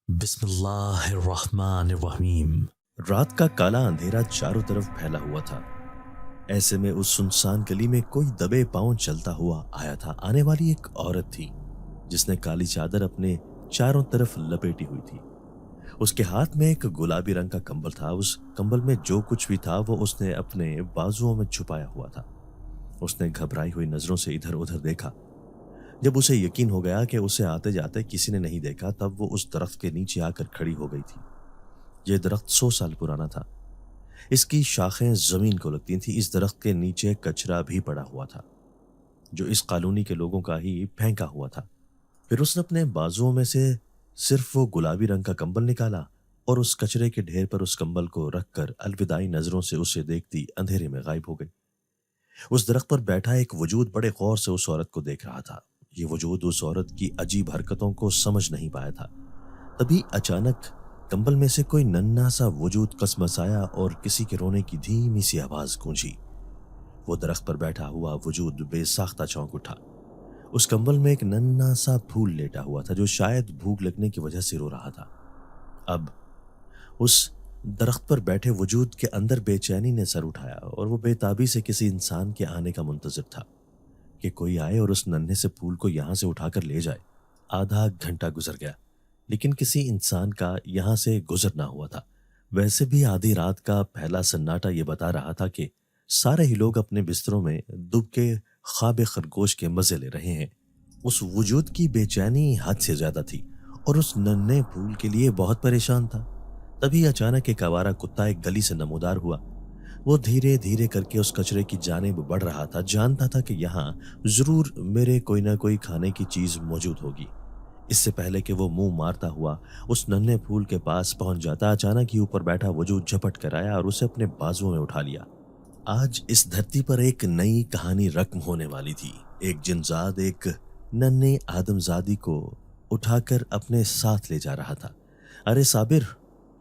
बिस्मिल्लाहिर्रहमानिर्रहीम। रात का काला अंधेरा चारों तरफ फैला हुआ था। ऐसे में उस सुनसान गली में कोई दबे पांव चलता हुआ आया था। आने वाली एक औरत थी जिसने काली चादर अपने चारों तरफ लपेटी हुई थी। उसके हाथ में एक गुलाबी रंग का कंबल था। उस कंबल में जो कुछ भी था वो उसने अपने बाजुओं में छुपाया हुआ था। उसने घबराई हुई नजरों से इधर उधर देखा। जब उसे यकीन हो गया कि उसे आते जाते किसी ने नहीं देखा, तब वो उस दरख्त के नीचे आकर खड़ी हो गई थी। यह दरख्त 100 साल पुराना था। इसकी शाखें जमीन को लगती थी। इस दरख्त के नीचे कचरा भी पड़ा हुआ था जो इस कॉलोनी के लोगों का ही फेंका हुआ था। फिर उसने अपने बाजुओं में से सिर्फ वो गुलाबी रंग का कंबल निकाला और उस कचरे के ढेर पर उस कंबल को रखकर अलविदाई नजरों से उसे देखती अंधेरे में गायब हो गई। उस दरख्त पर बैठा एक वजूद बड़े गौर से उस औरत को देख रहा था। ये वजूद उस औरत की अजीब हरकतों को समझ नहीं पाया था। तभी अचानक कंबल में से कोई नन्हा सा वजूद कसमसाया और किसी के रोने की धीमी सी आवाज गूंजी। वो दरख्त पर बैठा हुआ वजूद बेसाख्ता चौंक उठा। उस कंबल में एक नन्हा सा फूल लेटा हुआ था जो शायद भूख लगने की वजह से रो रहा था। अब उस दरख्त पर बैठे वजूद के अंदर बेचैनी ने सर उठाया और वो बेताबी से किसी इंसान के आने का मुंतजिर था कि कोई आए और उस नन्हे से फूल को यहां से उठाकर ले जाए। आधा घंटा गुजर गया लेकिन किसी इंसान का यहां से गुजरना हुआ था। वैसे भी आधी रात का पहला सन्नाटा ये बता रहा था कि सारे ही लोग अपने बिस्तरों में दुब के ख्वाब खरगोश के मजे ले रहे हैं। उस वजूद की बेचैनी हद से ज्यादा थी और उस नन्हे फूल के लिए बहुत परेशान था। तभी अचानक एक आवारा कुत्ता एक गली से नमूदार हुआ। वो धीरे धीरे करके उस कचरे की जानिब बढ़ रहा था। जानता था कि यहाँ जरूर मेरे कोई ना कोई खाने की चीज मौजूद होगी। इससे पहले कि वो मुंह मारता हुआ उस नन्हे फूल के पास पहुंच जाता, अचानक ही ऊपर बैठा वजूद झपट कर आया और उसे अपने बाजुओं में उठा लिया। आज इस धरती पर एक नई कहानी रकम होने वाली थी। एक जिनजाद एक नन्हे आदमजादी को उठाकर अपने साथ ले जा रहा था। अरे साबिर,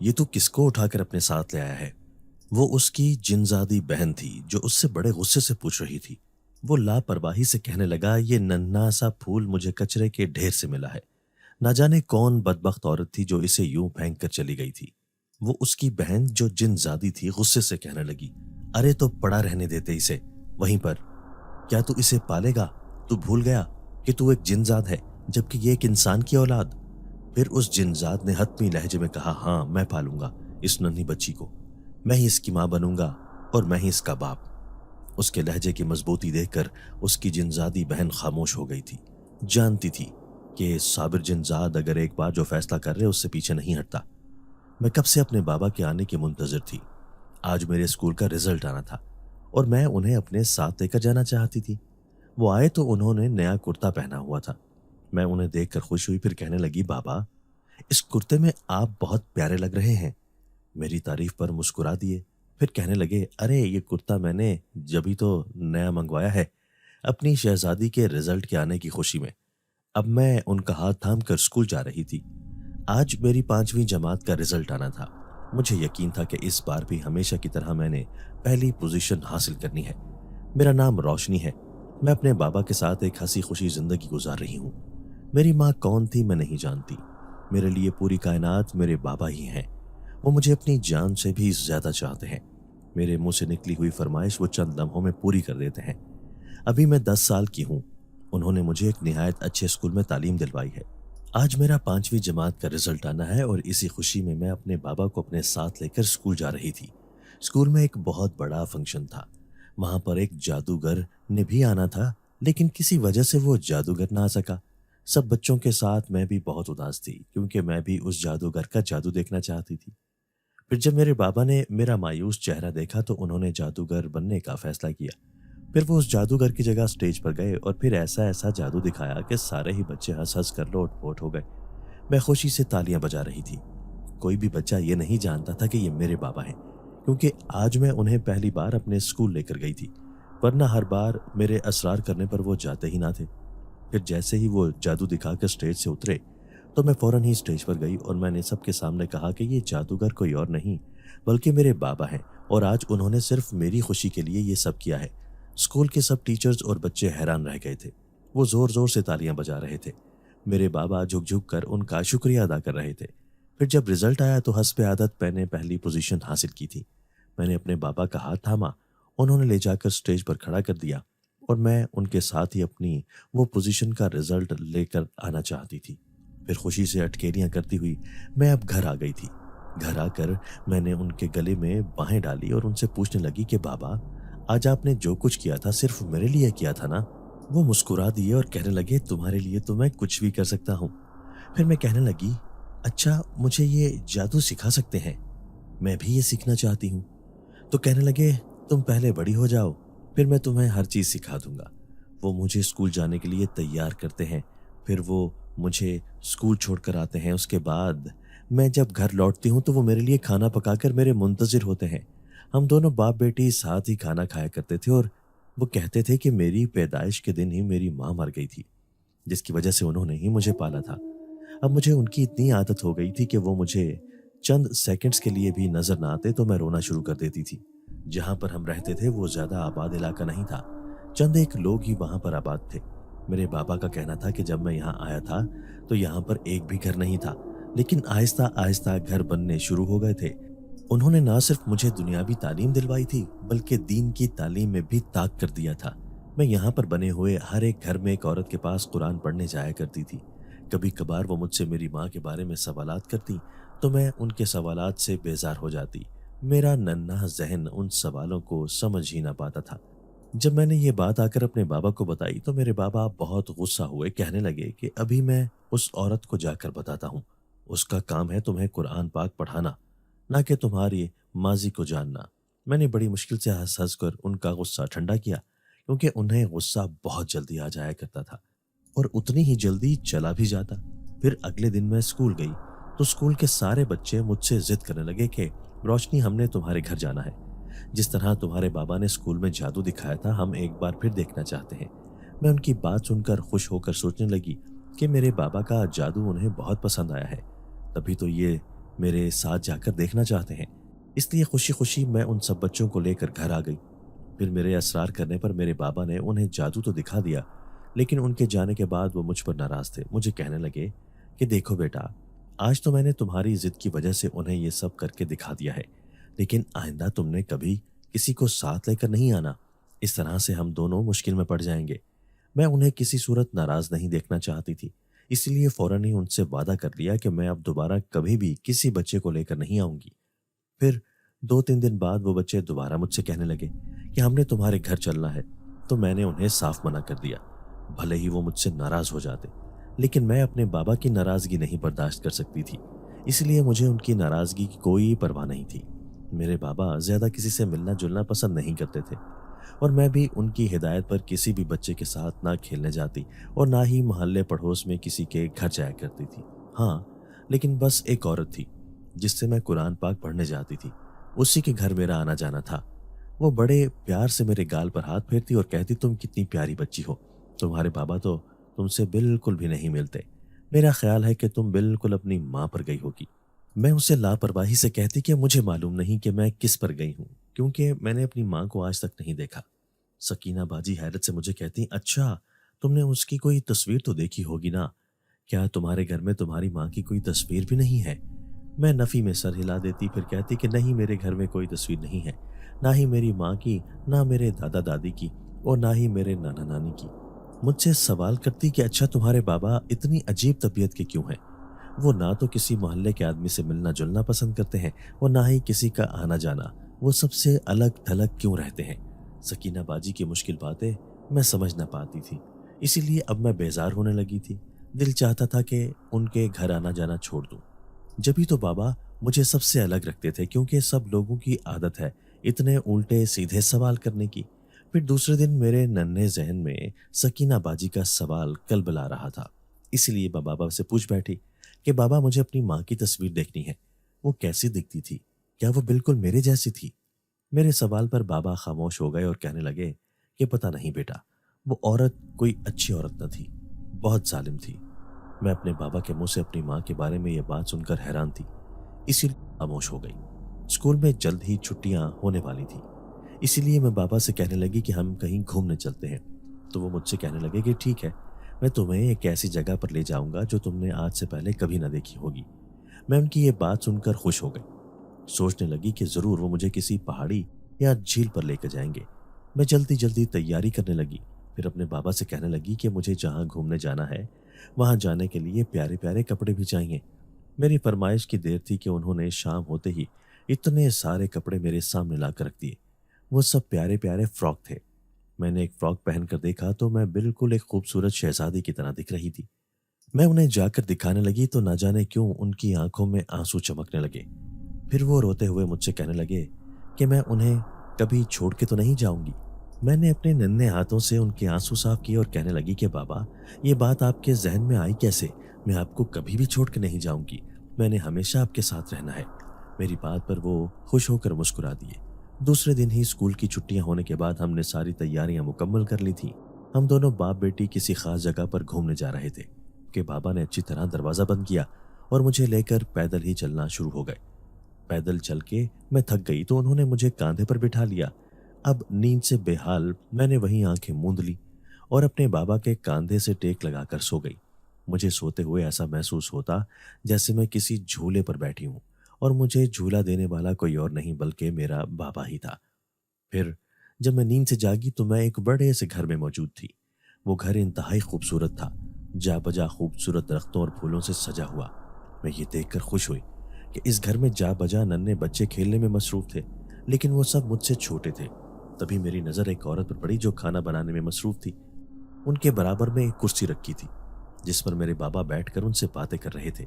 ये तू किसको उठाकर अपने साथ ले आया है? वो उसकी जिनजादी बहन थी जो उससे बड़े गुस्से से पूछ रही थी। वो लापरवाही से कहने लगा, ये नन्हा सा फूल मुझे कचरे के ढेर से मिला है। ना जाने कौन बदबख्त औरत थी जो इसे यूं फेंक कर चली गई थी। वो उसकी बहन जो जिनजादी थी गुस्से से कहने लगी, अरे तो पड़ा रहने देते इसे वहीं पर। क्या तू इसे पालेगा? तू भूल गया कि तू एक जिनजाद है जबकि ये एक इंसान की औलाद। फिर उस जिनजाद ने हतमी लहजे में कहा, हाँ मैं पालूंगा इस नन्ही बच्ची को। मैं ही इसकी माँ बनूंगा और मैं ही इसका बाप। उसके लहजे की मजबूती देखकर उसकी जिनजादी बहन खामोश हो गई थी। जानती थी कि साबिर जिनजाद अगर एक बार जो फैसला कर रहे उससे पीछे नहीं हटता। मैं कब से अपने बाबा के आने की मुंतजर थी। आज मेरे स्कूल का रिजल्ट आना था और मैं उन्हें अपने साथ लेकर जाना चाहती थी। वो आए तो उन्होंने नया कुर्ता पहना हुआ था। मैं उन्हें देखकर खुश हुई। फिर कहने लगी, बाबा इस कुर्ते में आप बहुत प्यारे लग रहे हैं। मेरी तारीफ पर मुस्कुरा दिए। फिर कहने लगे, अरे ये कुर्ता मैंने जभी तो नया मंगवाया है अपनी शहजादी के रिजल्ट के आने की खुशी में। अब मैं उनका हाथ थाम कर स्कूल जा रही थी। आज मेरी 5वीं जमात का रिजल्ट आना था। मुझे यकीन था कि इस बार भी हमेशा की तरह मैंने पहली पोजीशन हासिल करनी है। मेरा नाम रोशनी है। मैं अपने बाबा के साथ एक हंसी खुशी जिंदगी गुजार रही हूँ। मेरी माँ कौन थी मैं नहीं जानती। मेरे लिए पूरी कायनात मेरे बाबा ही हैं। वो मुझे अपनी जान से भी ज्यादा चाहते हैं। मेरे मुंह से निकली हुई फरमाइश वो चंद लम्हों में पूरी कर देते हैं। अभी मैं 10 साल की हूँ। उन्होंने मुझे एक निहायत अच्छे स्कूल में तालीम दिलवाई है। आज मेरा 5वीं जमात का रिजल्ट आना है और इसी खुशी में मैं अपने बाबा को अपने साथ लेकर स्कूल जा रही थी। स्कूल में एक बहुत बड़ा फंक्शन था। वहां पर एक जादूगर ने भी आना था लेकिन किसी वजह से वो जादूगर ना आ सका। सब बच्चों के साथ मैं भी बहुत उदास थी क्योंकि मैं भी उस जादूगर का जादू देखना चाहती थी। फिर जब मेरे बाबा ने मेरा मायूस चेहरा देखा तो उन्होंने जादूगर बनने का फैसला किया। फिर वो उस जादूगर की जगह स्टेज पर गए और फिर ऐसा ऐसा जादू दिखाया कि सारे ही बच्चे हंस हंस कर लोटपोट हो गए। मैं खुशी से तालियां बजा रही थी। कोई भी बच्चा ये नहीं जानता था कि ये मेरे बाबा हैं क्योंकि आज मैं उन्हें पहली बार अपने स्कूल लेकर गई थी, वरना हर बार मेरे असरार करने पर वो जाते ही ना थे। फिर जैसे ही वो जादू दिखाकर स्टेज से उतरे तो मैं फौरन ही स्टेज पर गई और मैंने सबके सामने कहा कि ये जादूगर कोई और नहीं बल्कि मेरे बाबा हैं और आज उन्होंने सिर्फ मेरी खुशी के लिए ये सब किया है। स्कूल के सब टीचर्स और बच्चे हैरान रह गए थे। वो जोर जोर से तालियां बजा रहे थे। मेरे बाबा झुक झुक कर उनका शुक्रिया अदा कर रहे थे। फिर जब रिजल्ट आया तो हस्ब आदत मैंने पहली पोजीशन हासिल की थी। मैंने अपने बाबा का हाथ थामा, उन्होंने ले जाकर स्टेज पर खड़ा कर दिया और मैं उनके साथ ही अपनी वो पोजीशन का रिजल्ट लेकर आना चाहती थी। फिर खुशी से अटकेलियां करती हुई मैं अब घर आ गई थी। घर आकर मैंने उनके गले में बाहें डाली और उनसे पूछने लगी कि बाबा, आज आपने जो कुछ किया था सिर्फ मेरे लिए किया था ना? वो मुस्कुरा दिए और कहने लगे, तुम्हारे लिए तो मैं कुछ भी कर सकता हूँ। फिर मैं कहने लगी, अच्छा मुझे ये जादू सिखा सकते हैं? मैं भी ये सीखना चाहती हूँ। तो कहने लगे, तुम पहले बड़ी हो जाओ, फिर मैं तुम्हें हर चीज़ सिखा दूंगा। वो मुझे स्कूल जाने के लिए तैयार करते हैं, फिर वो मुझे स्कूल छोड़कर आते हैं। उसके बाद मैं जब घर लौटती हूँ तो वो मेरे लिए खाना पकाकर मेरे मुंतजिर होते हैं। हम दोनों बाप बेटी साथ ही खाना खाया करते थे और वो कहते थे कि मेरी पैदाइश के दिन ही मेरी माँ मर गई थी, जिसकी वजह से उन्होंने ही मुझे पाला था। अब मुझे उनकी इतनी आदत हो गई थी कि वो मुझे चंद सेकंड्स के लिए भी नजर ना आते तो मैं रोना शुरू कर देती थी। जहां पर हम रहते थे वो ज्यादा आबाद इलाका नहीं था, चंद एक लोग ही वहां पर आबाद थे। मेरे बाबा का कहना था कि जब मैं यहाँ आया था तो यहाँ पर एक भी घर नहीं था, लेकिन आहिस्ता आहिस्ता घर बनने शुरू हो गए थे। उन्होंने ना सिर्फ मुझे दुनियावी तालीम दिलवाई थी बल्कि दीन की तालीम में भी ताक कर दिया था। मैं यहाँ पर बने हुए हर एक घर में एक औरत के पास कुरान पढ़ने जाया करती थी। कभी कभार वो मुझसे मेरी माँ के बारे में सवालात करती तो मैं उनके सवालात से बेजार हो जाती। मेरा नन्हा जहन उन सवालों को समझ ही ना पाता था। जब मैंने ये बात आकर अपने बाबा को बताई तो मेरे बाबा बहुत गुस्सा हुए, कहने लगे कि अभी मैं उस औरत को जाकर बताता हूँ। उसका काम है तुम्हें कुरान पाक पढ़ाना, ना कि तुम्हारी माजी को जानना। मैंने बड़ी मुश्किल से हंस हंस कर उनका गुस्सा ठंडा किया, क्योंकि उन्हें गुस्सा बहुत जल्दी आ जाया करता था और उतनी ही जल्दी चला भी जाता। फिर अगले दिन मैं स्कूल गई तो स्कूल के सारे बच्चे मुझसे जिद करने लगे कि रोशनी, हमने तुम्हारे घर जाना है। जिस तरह तुम्हारे बाबा ने स्कूल में जादू दिखाया था हम एक बार फिर देखना चाहते हैं। मैं उनकी बात सुनकर खुश होकर सोचने लगी कि मेरे बाबा का जादू उन्हें बहुत पसंद आया है, तभी तो ये मेरे साथ जाकर देखना चाहते हैं। इसलिए खुशी खुशी मैं उन सब बच्चों को लेकर घर आ गई। फिर मेरे असरार करने पर मेरे बाबा ने उन्हें जादू तो दिखा दिया, लेकिन उनके जाने के बाद वो मुझ पर नाराज थे। मुझे कहने लगे कि देखो बेटा, आज तो मैंने तुम्हारी जिद की वजह से उन्हें ये सब करके दिखा दिया है, लेकिन आइंदा तुमने कभी किसी को साथ लेकर नहीं आना। इस तरह से हम दोनों मुश्किल में पड़ जाएंगे। मैं उन्हें किसी सूरत नाराज नहीं देखना चाहती थी, इसलिए फौरन ही उनसे वादा कर लिया कि मैं अब दोबारा कभी भी किसी बच्चे को लेकर नहीं आऊंगी। फिर 2-3 दिन बाद वो बच्चे दोबारा मुझसे कहने लगे कि हमने तुम्हारे घर चलना है, तो मैंने उन्हें साफ मना कर दिया। भले ही वो मुझसे नाराज हो जाते, लेकिन मैं अपने बाबा की नाराजगी नहीं बर्दाश्त कर सकती थी, इसलिए मुझे उनकी नाराजगी की कोई परवाह नहीं थी। मेरे बाबा ज्यादा किसी से मिलना जुलना पसंद नहीं करते थे और मैं भी उनकी हिदायत पर किसी भी बच्चे के साथ ना खेलने जाती और ना ही मोहल्ले पड़ोस में किसी के घर जाया करती थी। हाँ, लेकिन बस एक औरत थी जिससे मैं कुरान पाक पढ़ने जाती थी, उसी के घर मेरा आना जाना था। वो बड़े प्यार से मेरे गाल पर हाथ फेरती और कहती, तुम कितनी प्यारी बच्ची हो, तुम्हारे बाबा तो तुमसे बिल्कुल भी नहीं मिलते। मेरा ख्याल है कि तुम बिल्कुल अपनी माँ पर गई होगी। मैं उसे लापरवाही से कहती कि मुझे मालूम नहीं कि मैं किस पर गई हूँ, क्योंकि मैंने अपनी माँ को आज तक नहीं देखा। सकीना बाजी हैरत से मुझे कहती, अच्छा तुमने उसकी कोई तस्वीर तो देखी होगी ना? क्या तुम्हारे घर में तुम्हारी माँ की कोई तस्वीर भी नहीं है? मैं नफी में सर हिला देती, फिर कहती कि नहीं, मेरे घर में कोई तस्वीर नहीं है, ना ही मेरी माँ की, ना मेरे दादा दादी की और ना ही मेरे नाना नानी की। मुझसे सवाल करती कि अच्छा तुम्हारे बाबा इतनी अजीब तबीयत के क्यों हैं? वो ना तो किसी मोहल्ले के आदमी से मिलना जुलना पसंद करते हैं और ना ही किसी का आना जाना। वो सबसे अलग थलग क्यों रहते हैं? सकीना बाजी की मुश्किल बातें मैं समझ ना पाती थी, इसीलिए अब मैं बेजार होने लगी थी। दिल चाहता था कि उनके घर आना जाना छोड़ दूं। जब भी तो बाबा मुझे सबसे अलग रखते थे, क्योंकि सब लोगों की आदत है इतने उल्टे सीधे सवाल करने की। फिर दूसरे दिन मेरे नन्हे जहन में सकीना बाजी का सवाल कलबला रहा था, इसलिए मैं बाबा से पूछ बैठी कि बाबा, मुझे अपनी माँ की तस्वीर देखनी है। वो कैसी दिखती थी? क्या वो बिल्कुल मेरे जैसी थी? मेरे सवाल पर बाबा खामोश हो गए और कहने लगे कि पता नहीं बेटा, वो औरत कोई अच्छी औरत न थी, बहुत जालिम थी। मैं अपने बाबा के मुंह से अपनी माँ के बारे में यह बात सुनकर हैरान थी, इसीलिए खामोश हो गई। स्कूल में जल्द ही छुट्टियां होने वाली थी, इसीलिए मैं बाबा से कहने लगी कि हम कहीं घूमने चलते हैं। तो वो मुझसे कहने लगे कि ठीक है, मैं तुम्हें एक ऐसी जगह पर ले जाऊंगा जो तुमने आज से पहले कभी ना देखी होगी। मैं उनकी ये बात सुनकर खुश हो गई। सोचने लगी कि जरूर वो मुझे किसी पहाड़ी या झील पर लेकर जाएंगे। मैं जल्दी जल्दी तैयारी करने लगी। फिर अपने बाबा से कहने लगी कि मुझे जहाँ घूमने जाना है वहां जाने के लिए प्यारे प्यारे कपड़े भी चाहिए। मेरी फरमाइश की देर थी कि उन्होंने शाम होते ही इतने सारे कपड़े मेरे सामने लाकर रख दिए। वो सब प्यारे प्यारे फ्रॉक थे। मैंने एक फ्रॉक पहनकर देखा तो मैं बिल्कुल एक खूबसूरत शहजादी की तरह दिख रही थी। मैं उन्हें जाकर दिखाने लगी तो ना जाने क्यों उनकी आंखों में आंसू चमकने लगे। फिर वो रोते हुए मुझसे कहने लगे कि मैं उन्हें कभी छोड़ के तो नहीं जाऊंगी। मैंने अपने नन्हे हाथों से उनके आंसू साफ किए और कहने लगी कि बाबा, ये बात आपके जहन में आई कैसे? मैं आपको कभी भी छोड़ के नहीं जाऊंगी। मैंने हमेशा आपके साथ रहना है। मेरी बात पर वो खुश होकर मुस्कुरा दिए। दूसरे दिन ही स्कूल की छुट्टियां होने के बाद हमने सारी तैयारियां मुकम्मल कर ली थी। हम दोनों बाप बेटी किसी खास जगह पर घूमने जा रहे थे कि बाबा ने अच्छी तरह दरवाजा बंद किया और मुझे लेकर पैदल ही चलना शुरू हो गए। पैदल चल के मैं थक गई तो उन्होंने मुझे कांधे पर बिठा लिया। अब नींद से बेहाल मैंने वहीं आंखें मूंद ली और अपने बाबा के कांधे से टेक लगाकर सो गई। मुझे सोते हुए ऐसा महसूस होता जैसे मैं किसी झूले पर बैठी हूं और मुझे झूला देने वाला कोई और नहीं बल्कि मेरा बाबा ही था। फिर जब मैं नींद से जागी तो मैं एक बड़े से घर में मौजूद थी। वो घर इंतहाई खूबसूरत था, जा बजा खूबसूरत दरख्तों और फूलों से सजा हुआ। मैं ये देखकर खुश हुई कि इस घर में जा बजा नन्हे बच्चे खेलने में मसरूफ थे, लेकिन वो सब मुझसे छोटे थे। तभी मेरी नजर एक औरत पर पड़ी जो खाना बनाने में मसरूफ थी। उनके बराबर में एक कुर्सी रखी थी जिस पर मेरे बाबा बैठकर उनसे बातें कर रहे थे।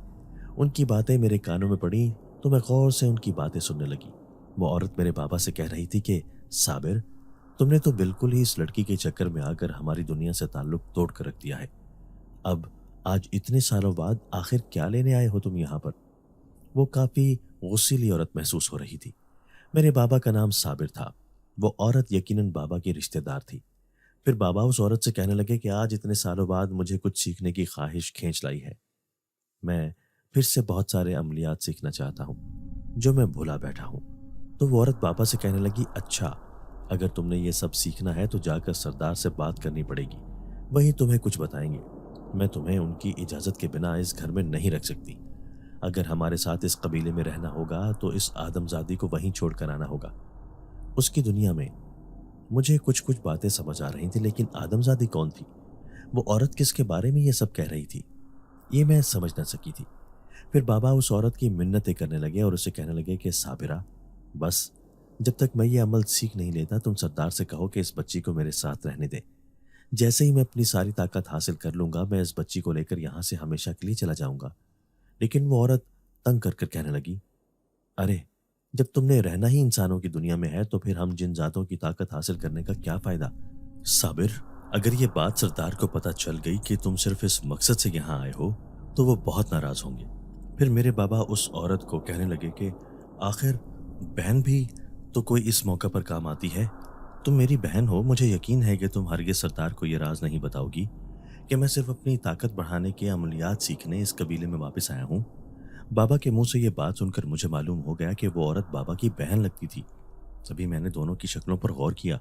उनकी बातें मेरे कानों में पड़ी तो मैं गौर से उनकी बातें सुनने लगी। वो औरत मेरे बाबा से कह रही थी कि साबिर, तुमने तो बिल्कुल ही इस लड़की के चक्कर में आकर हमारी दुनिया से ताल्लुक तोड़ कर रख दिया है। अब आज इतने सालों बाद आखिर क्या लेने आए हो तुम यहाँ पर? वो काफी गुस्सीली औरत महसूस हो रही थी। मेरे बाबा का नाम साबिर था। वो औरत यकीनन बाबा की रिश्तेदार थी। फिर बाबा उस औरत से कहने लगे कि आज इतने सालों बाद मुझे कुछ सीखने की ख्वाहिश खींच लाई है। मैं फिर से बहुत सारे अमलियात सीखना चाहता हूँ जो मैं भुला बैठा हूँ। तो वो औरत बाबा से कहने लगी, अच्छा, अगर तुमने ये सब सीखना है तो जाकर सरदार से बात करनी पड़ेगी, वही तुम्हें कुछ बताएंगे। मैं तुम्हें उनकी इजाजत के बिना इस घर में नहीं रख सकती। अगर हमारे साथ इस कबीले में रहना होगा तो इस आदमजादी को वहीं छोड़ कर आना होगा। उसकी दुनिया में मुझे कुछ कुछ बातें समझ आ रही थी, लेकिन आदमजादी कौन थी? वो औरत किसके बारे में ये सब कह रही थी, ये मैं समझ ना सकी थी। फिर बाबा उस औरत की मिन्नतें करने लगे और उसे कहने लगे कि साबिरा, बस जब तक मैं ये अमल सीख नहीं लेता तुम सरदार से कहो कि इस बच्ची को मेरे साथ रहने दे। जैसे ही मैं अपनी सारी ताकत हासिल कर लूंगा मैं इस बच्ची को लेकर यहाँ से हमेशा के लिए चला जाऊंगा। लेकिन वो औरत तंग कर कर कहने लगी, अरे, जब तुमने रहना ही इंसानों की दुनिया में है तो फिर हम जिन जातों की ताकत हासिल करने का क्या फायदा? साबिर, अगर ये बात सरदार को पता चल गई कि तुम सिर्फ इस मकसद से यहाँ आए हो तो वो बहुत नाराज होंगे। फिर मेरे बाबा उस औरत को कहने लगे कि आखिर बहन भी तो कोई इस मौका पर काम आती है। तुम मेरी बहन हो, मुझे यकीन है कि तुम हरगिज सरदार को यह राज नहीं बताओगी कि मैं सिर्फ अपनी ताकत बढ़ाने के अमलियात सीखने इस कबीले में वापस आया हूँ। बाबा के मुंह से यह बात सुनकर मुझे मालूम हो गया कि वो औरत बाबा की बहन लगती थी। तभी मैंने दोनों की शक्लों पर गौर किया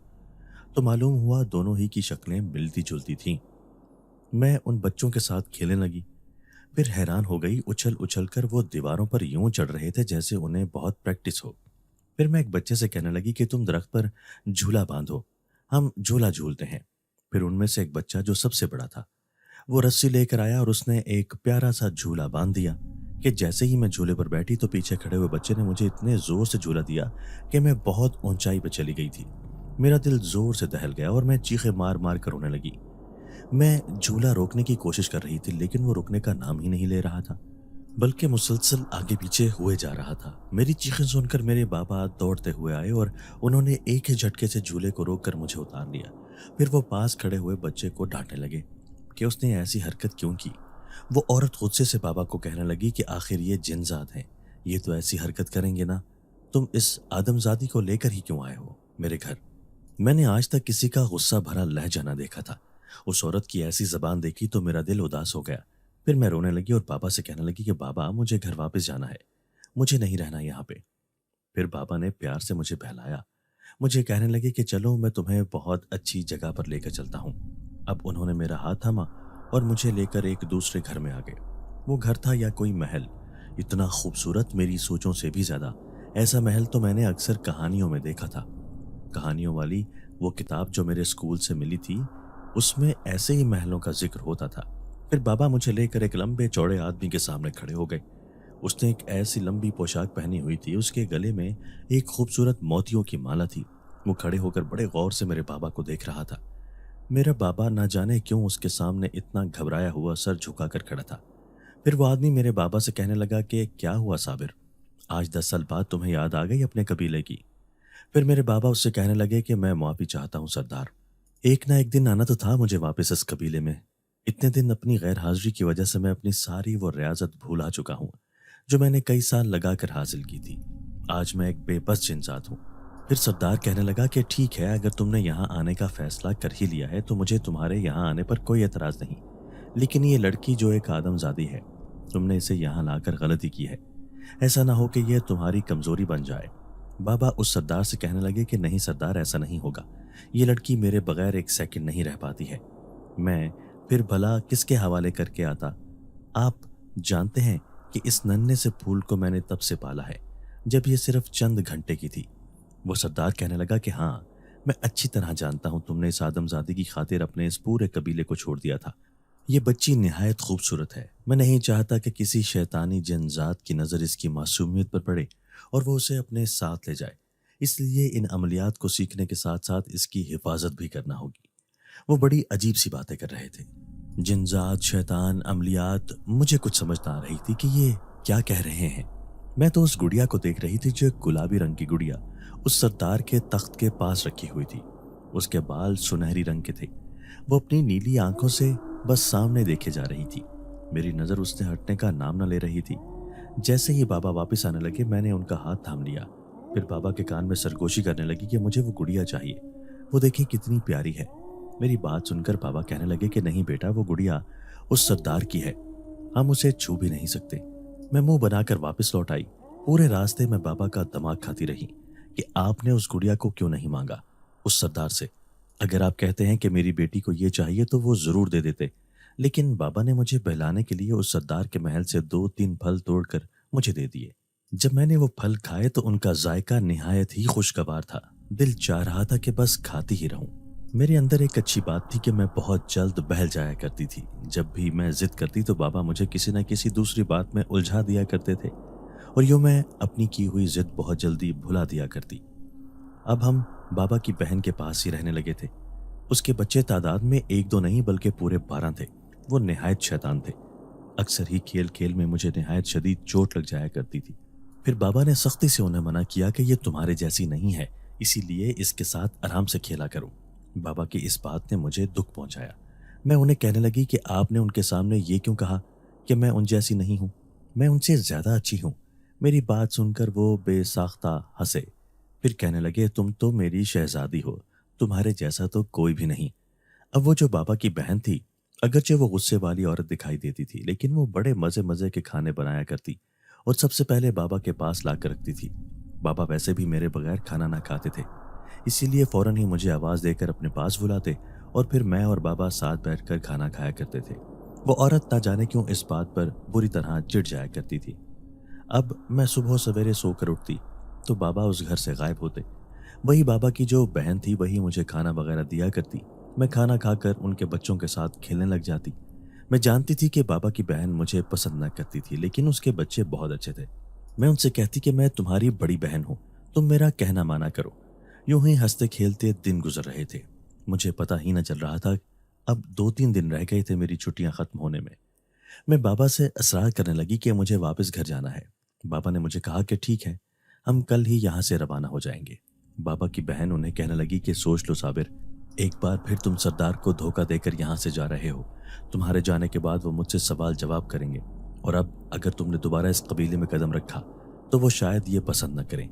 तो मालूम हुआ दोनों ही की शक्लें मिलती जुलती थीं। मैं उन बच्चों के साथ खेलने लगी। फिर हैरान हो गई, उछल उछल कर वो दीवारों पर यूं चढ़ रहे थे जैसे उन्हें बहुत प्रैक्टिस हो। फिर मैं एक बच्चे से कहने लगी कि तुम दरख्त पर झूला बांधो, हम झूला झूलते हैं। फिर उनमें से एक बच्चा जो सबसे बड़ा था वो रस्सी लेकर आया और उसने एक प्यारा सा झूला बांध दिया कि जैसे ही मैं झूले पर बैठी तो पीछे खड़े हुए बच्चे ने मुझे इतने जोर से झूला दिया कि मैं बहुत ऊंचाई पर चली गई थी। मेरा दिल जोर से दहल गया और मैं चीखें मार मार कर रोने लगी। मैं झूला रोकने की कोशिश कर रही थी लेकिन वो रुकने का नाम ही नहीं ले रहा था, बल्कि मुसलसल आगे पीछे हुए जा रहा था। मेरी चीखें सुनकर मेरे बाबा दौड़ते हुए आए और उन्होंने एक ही झटके से झूले को रोककर मुझे उतार लिया। फिर वो पास खड़े हुए बच्चे को डांटने लगे कि उसने ऐसी हरकत क्यों की। वो औरत गुस्से से बाबा को कहने लगी कि आखिर ये जिनजात हैं, ये तो ऐसी हरकत करेंगे ना, तुम इस आदमजादी को लेकर ही क्यों आए हो मेरे घर? मैंने आज तक किसी का गुस्सा भरा लहजा ना देखा था। उस औरत की ऐसी जबान देखी तो मेरा दिल उदास हो गया। फिर मैं रोने लगी और बाबा से कहने लगी कि बाबा, मुझे घर वापस जाना है, मुझे नहीं रहना यहाँ पे। फिर बाबा ने प्यार से मुझे बहलाया, मुझे कहने लगे कि चलो मैं तुम्हें बहुत अच्छी जगह पर लेकर चलता हूँ। अब उन्होंने मेरा हाथ थामा और मुझे लेकर एक दूसरे घर में आ गए। वो घर था या कोई महल, इतना खूबसूरत, मेरी सोचों से भी ज्यादा। ऐसा महल तो मैंने अक्सर कहानियों में देखा था। कहानियों वाली वो किताब जो मेरे स्कूल से मिली थी, उसमें ऐसे ही महलों का जिक्र होता था। फिर बाबा मुझे लेकर एक लंबे चौड़े आदमी के सामने खड़े हो गए। उसने एक ऐसी लंबी पोशाक पहनी हुई थी, उसके गले में एक खूबसूरत मोतियों की माला थी। वो खड़े होकर बड़े गौर से मेरे बाबा को देख रहा था। मेरा बाबा ना जाने क्यों उसके सामने इतना घबराया हुआ सर झुकाकर खड़ा था। फिर वो आदमी मेरे बाबा से कहने लगा कि क्या हुआ साबिर, आज 10 साल बाद तुम्हें याद आ गई अपने कबीले की। फिर मेरे बाबा उससे कहने लगे कि मैं माफी चाहता हूँ सरदार, एक ना एक दिन आना तो था मुझे वापस इस कबीले में। इतने दिन अपनी गैर हाजिरी की वजह से मैं अपनी सारी वो रियाजत भूला चुका हूँ जो मैंने कई साल लगाकर हासिल की थी। आज मैं एक बेबस जिनजात हूँ। फिर सरदार कहने लगा कि ठीक है, अगर तुमने यहाँ आने का फैसला कर ही लिया है तो मुझे तुम्हारे यहाँ आने पर कोई एतराज नहीं। लेकिन ये लड़की जो एक आदमजादी है, तुमने इसे यहाँ लाकर गलती की है। ऐसा ना हो कि यह तुम्हारी कमजोरी बन जाए। बाबा उस सरदार से कहने लगे कि नहीं सरदार, ऐसा नहीं होगा। ये लड़की मेरे बगैर एक सेकंड नहीं रह पाती है। मैं फिर भला किसके हवाले करके आता। आप जानते हैं कि इस नन्हे से फूल को मैंने तब से पाला है जब ये सिर्फ चंद घंटे की थी। वो सरदार कहने लगा कि हाँ, मैं अच्छी तरह जानता हूं तुमने इस आदमजादी की खातिर अपने इस पूरे कबीले को छोड़ दिया था। ये बच्ची निहायत खूबसूरत है। मैं नहीं चाहता कि किसी शैतानी जनजात की नज़र इसकी मासूमियत पर पड़े और वो उसे अपने साथ ले जाए। इसलिए इन अमलियात को सीखने के साथ साथ इसकी हिफाजत भी करना होगी। वो बड़ी अजीब सी बातें कर रहे थे। जिनजात, शैतान, अमलियात, मुझे कुछ समझ ना आ रही थी कि ये क्या कह रहे हैं। मैं तो उस गुड़िया को देख रही थी जो एक गुलाबी रंग की गुड़िया उस सरदार के तख्त के पास रखी हुई थी। उसके बाल सुनहरी रंग के थे। वो अपनी नीली आंखों से बस सामने देखे जा रही थी। मेरी नजर उससे हटने का नाम न ले रही थी। जैसे ही बाबा वापस आने लगे, मैंने उनका हाथ थाम लिया। फिर बाबा के कान में सरगोशी करने लगी कि मुझे वो गुड़िया चाहिए। वो देखिए कितनी प्यारी है। मेरी बात सुनकर बाबा कहने लगे कि नहीं बेटा, वो गुड़िया उस सरदार की है, हम उसे छू भी नहीं सकते। मैं मुंह बनाकर वापस लौट आई। पूरे रास्ते में बाबा का दिमाग खाती रही कि आपने उस गुड़िया को क्यों नहीं मांगा उस सरदार से। अगर आप कहते हैं कि मेरी बेटी को ये चाहिए तो वो जरूर दे देते। लेकिन बाबा ने मुझे बहलाने के लिए उस सरदार के महल से 2-3 फल तोड़कर मुझे दे दिए। जब मैंने वो फल खाए तो उनका जायका निहायत ही खुशगवार था। दिल चाह रहा था कि बस खाती ही रहूं। मेरे अंदर एक अच्छी बात थी कि मैं बहुत जल्द बहल जाया करती थी। जब भी मैं जिद करती तो बाबा मुझे किसी न किसी दूसरी बात में उलझा दिया करते थे और यूं मैं अपनी की हुई जिद बहुत जल्दी भुला दिया करती। अब हम बाबा की बहन के पास ही रहने लगे थे। उसके बच्चे तादाद में 1-2 नहीं बल्कि पूरे 12 थे। वो निहायत शैतान थे। अक्सर ही खेल खेल में मुझे निहायत शदीद चोट लग जाया करती थी। फिर बाबा ने सख्ती से उन्हें मना किया कि ये तुम्हारे जैसी नहीं है, इसीलिए इसके साथ आराम से खेला करो। बाबा की इस बात ने मुझे दुख पहुंचाया। मैं उन्हें कहने लगी कि आपने उनके सामने ये क्यों कहा कि मैं उन जैसी नहीं हूं, मैं उनसे ज्यादा अच्छी हूं। मेरी बात सुनकर वो बेसाख्ता हंसे। फिर कहने लगे तुम तो मेरी शहजादी हो, तुम्हारे जैसा तो कोई भी नहीं। अब वो जो बाबा की बहन थी, अगरचे वो गुस्से वाली औरत दिखाई देती थी, लेकिन वो बड़े मजे मजे के खाने बनाया करती और सबसे पहले बाबा के पास ला कर रखती थी। बाबा वैसे भी मेरे बगैर खाना ना खाते थे, इसीलिए फौरन ही मुझे आवाज देकर अपने पास बुलाते और फिर मैं और बाबा साथ बैठकर खाना खाया करते थे। वो औरत ना जाने क्यों इस बात पर बुरी तरह चिढ़ जाया करती थी। अब मैं सुबह सवेरे सोकर उठती तो बाबा उस घर से गायब होते। वही बाबा की जो बहन थी वही मुझे खाना वगैरह दिया करती। मैं खाना खाकर उनके बच्चों के साथ खेलने लग जाती। मैं जानती थी कि बाबा की बहन मुझे पसंद न करती थी, लेकिन उसके बच्चे बहुत अच्छे थे। मैं उनसे कहती कि मैं तुम्हारी बड़ी बहन हूँ, तुम मेरा कहना माना करो। यूं ही हंसते खेलते दिन गुजर रहे थे। मुझे पता ही न चल रहा था। अब 2-3 दिन रह गए थे मेरी छुट्टियां खत्म होने में। मैं बाबा से असरार करने लगी कि मुझे वापस घर जाना है। बाबा ने मुझे कहा कि ठीक है, हम कल ही यहाँ से रवाना हो जाएंगे। बाबा की बहन उन्हें कहने लगी कि सोच लो साबिर, एक बार फिर तुम सरदार को धोखा देकर यहाँ से जा रहे हो। तुम्हारे जाने के बाद वो मुझसे सवाल जवाब करेंगे और अब अगर तुमने दोबारा इस कबीले में कदम रखा तो वो शायद ये पसंद न करें।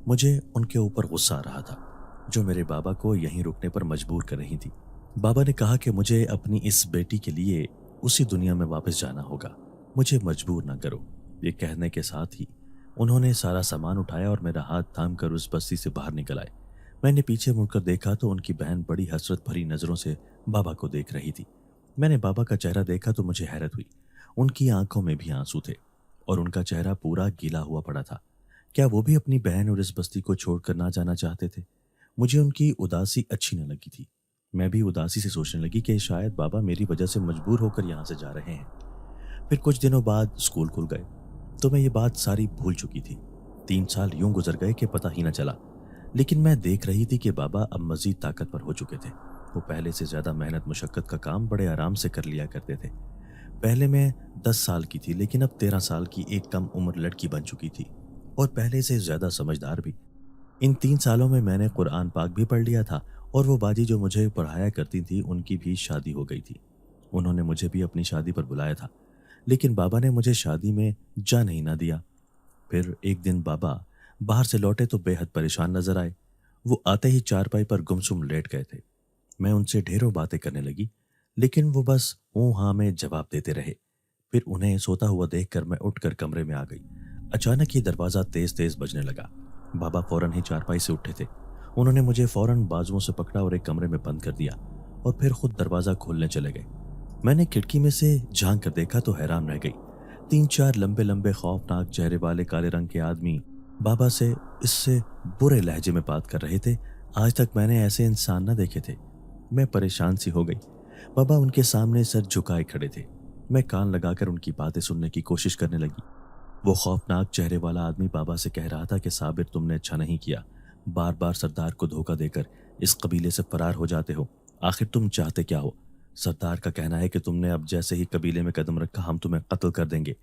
मुझे उनके ऊपर गुस्सा आ रहा था जो मेरे बाबा को यहीं रुकने पर मजबूर कर रही थी। बाबा ने कहा कि मुझे अपनी इस बेटी के लिए उसी दुनिया में वापस जाना होगा, मुझे मजबूर ना करो। ये कहने के साथ ही उन्होंने सारा सामान उठाया और मेरा हाथ थाम कर उस बस्ती से बाहर निकल आए। मैंने पीछे मुड़कर देखा तो उनकी बहन बड़ी हसरत भरी नजरों से बाबा को देख रही थी। मैंने बाबा का चेहरा देखा तो मुझे हैरत हुई। उनकी आंखों में भी आंसू थे। और उनका चेहरा पूरा गीला हुआ पड़ा था। क्या वो भी अपनी बहन और इस बस्ती को छोड़कर ना जाना चाहते थे? मुझे उनकी उदासी अच्छी न लगी थी। मैं भी उदासी से सोचने लगी कि शायद बाबा मेरी वजह से मजबूर होकर यहाँ से जा रहे हैं। फिर कुछ दिनों बाद स्कूल खुल गए तो मैं ये बात सारी भूल चुकी थी। 3 साल यूं गुजर गए कि पता ही न चला। लेकिन मैं देख रही थी कि बाबा अब मजीद ताकतवर हो चुके थे। वो पहले से ज्यादा मेहनत मुशक्कत का काम बड़े आराम से कर लिया करते थे। पहले मैं 10 साल की थी, लेकिन अब 13 साल की एक कम उम्र लड़की बन चुकी थी और पहले से ज्यादा समझदार भी। इन 3 सालों में मैंने कुरान पाक भी पढ़ लिया था और वो बाजी जो मुझे पढ़ाया करती थी उनकी भी शादी हो गई थी। उन्होंने मुझे भी अपनी शादी पर बुलाया था, लेकिन बाबा ने मुझे शादी में जाने ही ना दिया। फिर एक दिन बाबा बाहर से लौटे तो बेहद परेशान नजर आए। वो आते ही चारपाई पर गुमसुम लेट गए थे। मैं उनसे ढेरों बातें करने लगी, लेकिन वो बस ऊँ हाँ में जवाब देते रहे। फिर उन्हें सोता हुआ देखकर मैं उठकर कमरे में आ गई। अचानक ही दरवाजा तेज तेज बजने लगा। बाबा फौरन ही चारपाई से उठे थे। उन्होंने मुझे फौरन बाजुओं से पकड़ा और एक कमरे में बंद कर दिया और फिर खुद दरवाजा खोलने चले गए। मैंने खिड़की में से झांक कर देखा तो हैरान रह गई। 3-4 लंबे लंबे खौफनाक चेहरे वाले काले रंग के आदमी बाबा से इससे बुरे लहजे में बात कर रहे थे। आज तक मैंने ऐसे इंसान न देखे थे। मैं परेशान सी हो गई। बाबा उनके सामने सर झुकाए खड़े थे। मैं कान लगाकर उनकी बातें सुनने की कोशिश करने लगी। वो खौफनाक चेहरे वाला आदमी बाबा से कह रहा था कि साबिर, तुमने अच्छा नहीं किया। बार बार सरदार को धोखा देकर इस कबीले से फरार हो जाते हो। आखिर तुम चाहते क्या हो? सरदार का कहना है कि तुमने अब जैसे ही कबीले में कदम रखा हम तुम्हें कत्ल कर देंगे।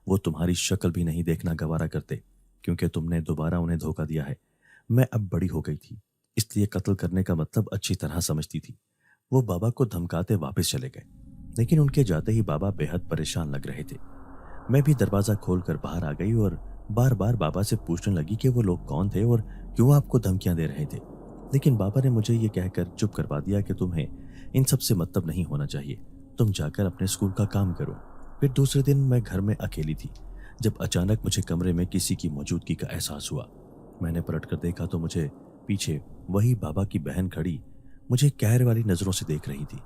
वो तुम्हारी शक्ल भी नहीं देखना गवारा करते, क्योंकि तुमने दोबारा उन्हें धोखा दिया है। मैं अब बड़ी हो गई थी, इसलिए कत्ल करने का मतलब अच्छी तरह समझती थी। वो बाबा को धमकाते वापस चले गए, लेकिन उनके जाते ही बाबा बेहद परेशान लग रहे थे। मैं भी दरवाजा खोलकर बाहर आ गई और बार बार बाबा से पूछने लगी कि वो लोग कौन थे और क्यों आपको धमकियां दे रहे थे। लेकिन बाबा ने मुझे ये कहकर चुप करवा दिया कि तुम्हें इन सब से मतलब नहीं होना चाहिए, तुम जाकर अपने स्कूल का काम करो। फिर दूसरे दिन मैं घर में अकेली थी जब अचानक मुझे कमरे में किसी की मौजूदगी का एहसास हुआ। मैंने पलटकर देखा तो मुझे पीछे वही बाबा की बहन खड़ी मुझे कहर वाली नजरों से देख रही थी।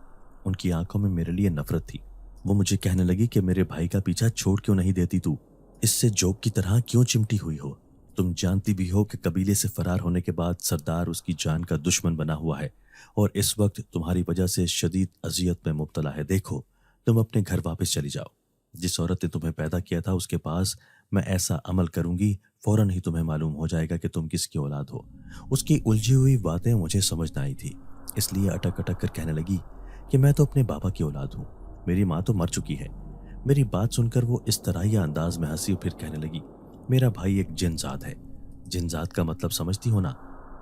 उनकी आंखों में मेरे लिए नफरत थी। वो मुझे कहने लगी कि मेरे भाई का पीछा छोड़ क्यों नहीं देती तू? इससे जोक की तरह क्यों चिमटी हुई हो? तुम जानती भी हो कि कबीले से फरार होने के बाद सरदार उसकी जान का दुश्मन बना हुआ है और इस वक्त तुम्हारी वजह से शदीद अजियत में मुब्तला है। देखो, तुम अपने घर वापस चली जाओ। जिस औरत ने तुम्हें पैदा किया था उसके पास मैं ऐसा अमल करूंगी, फौरन ही तुम्हें मालूम हो जाएगा कि तुम किसकी औलाद हो। उसकी उलझी हुई बातें मुझे समझ न आई थी, इसलिए अटक अटक कर कहने लगी कि मैं तो अपने बाबा की औलाद हूँ, मेरी माँ तो मर चुकी है। मेरी बात सुनकर वो इस तरह अंदाज में हंसी, फिर कहने लगी, मेरा भाई एक जिनजात है। जिनजात का मतलब समझती हो ना?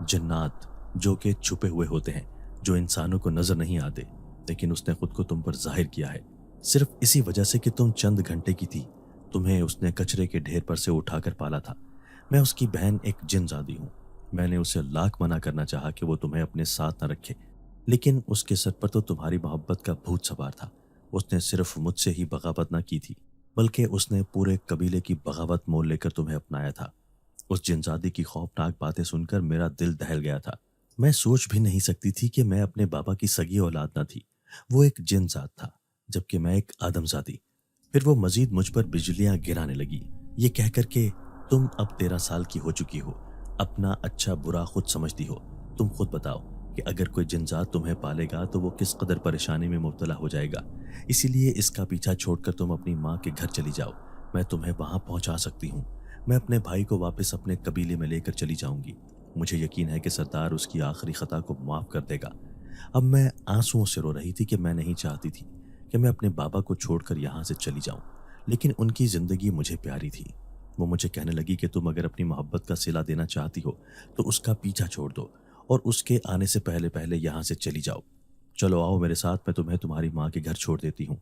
जन्नात, जो कि छुपे हुए होते हैं, जो इंसानों को नजर नहीं आते, लेकिन उसने खुद को तुम पर जाहिर किया है सिर्फ इसी वजह से कि तुम चंद घंटे की थी। तुम्हें उसने कचरे के ढेर पर से उठाकर पाला था। मैं उसकी बहन एक जिनजादी हूँ। मैंने उसे लाख मना करना चाहा कि वो तुम्हें अपने साथ न रखे, लेकिन उसके सर पर तो तुम्हारी मोहब्बत का भूत सवार था। उसने सिर्फ मुझसे ही बगावत न की थी, बल्कि उसने पूरे कबीले की बगावत मोल लेकर तुम्हें अपनाया था। उस जिनजादी की खौफनाक बातें सुनकर मेरा दिल दहल गया था। मैं सोच भी नहीं सकती थी कि मैं अपने बाबा की सगी औलाद न थी। वो एक जिनजात था, जबकि मैं एक आदमजादी। फिर वो मजीद मुझ पर बिजलियां गिराने लगी, ये कहकर के तुम अब 13 साल की हो चुकी हो, अपना अच्छा बुरा खुद समझती हो। तुम खुद बताओ कि अगर कोई जिनजात तुम्हें पालेगा तो वो किस कदर परेशानी में मुब्तला हो जाएगा। इसीलिए इसका पीछा छोड़कर तुम अपनी माँ के घर चली जाओ। मैं तुम्हें वहां पहुंचा सकती हूँ। मैं अपने भाई को वापस अपने कबीले में लेकर चली जाऊंगी। मुझे यकीन है कि सरदार उसकी आखिरी खता को माफ कर देगा। अब मैं आंसुओं से रो रही थी कि मैं नहीं चाहती थी कि मैं अपने बाबा को छोड़कर यहाँ से चली जाऊं, लेकिन उनकी जिंदगी मुझे प्यारी थी। वो मुझे कहने लगी कि तुम अगर अपनी मोहब्बत का सिला देना चाहती हो तो उसका पीछा छोड़ दो और उसके आने से पहले पहले यहाँ से चली जाओ। चलो आओ मेरे साथ, मैं तुम्हें तुम्हारी माँ के घर छोड़ देती हूँ।